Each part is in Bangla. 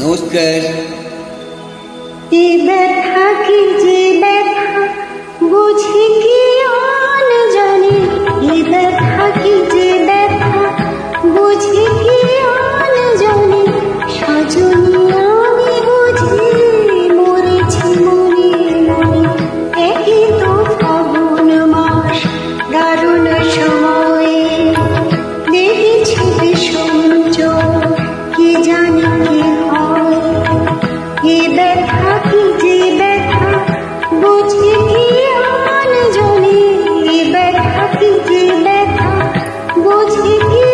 নমস্কার। এ ব্যথা কি যে ব্যথা বুঝি কি আন জানি, এ ব্যথা কি যে ব্যথা বুঝি কি আন জানি, সজনী আমি বুঝি মরেছি মরে মরে, একই তো ফাগুন মাস দারুণ সময়ে, দেখেছি ভীষণ চোখ কি জানি কি হয়, এ ব্যথা কি যে ব্যথা বুঝি কি আন জানি, এ ব্যথা কি যে ব্যথা বুঝি কি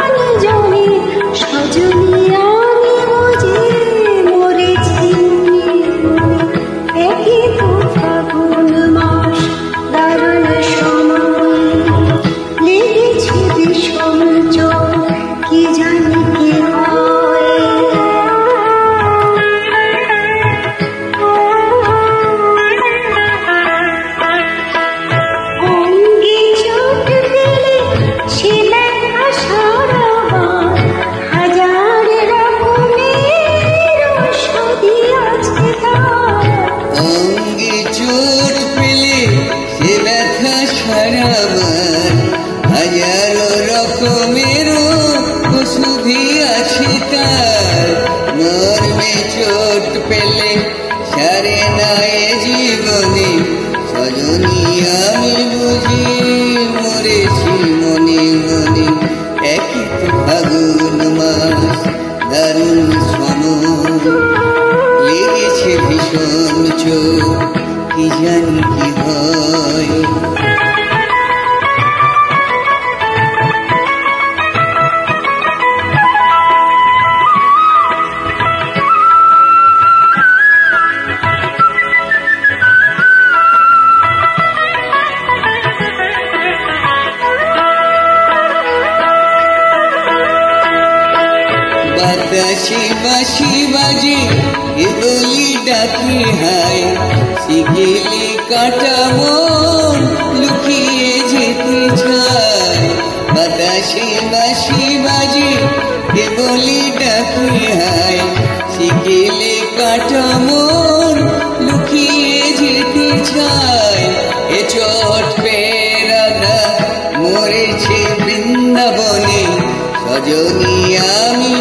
আন জানি, সজনী আমি বুঝি মরেছি একই তো ফাগুন মাস দারুণ সময়, লেগেছে ভীষণ চোখ কি জানি কি হয়। অঙ্গে চোট পেলে সে ব্যথা সারাবার, হাজার রকমের ঔষধি আছে তার। অঙ্গে চোট পেলে সে ব্যথা সারাবার, হাজারো রকমের ওষুধি আছে তার। মর্মে চোট পেলে সারে না এ জীবনে, সজনী আমি বুঝি মরেছি মনে মনে, একই তো ফাগুন মাস দারুণ সময়, লেগেছে ভীষণ চোখ কি জানি কি হয়। বাতাসে বাঁশি বাজে এ বলি ডাকি হায়, শিখেলে কাটা মন লুকিয়ে যেতে চায়। বাতাসে বাঁশি বাজে এ বলি ডাকি হায়, শিখেলে কাটা মন লুকিয়ে যেতে চায়। এ চট পেরাদা মরেছে বৃন্দাবনে, সজনী আমি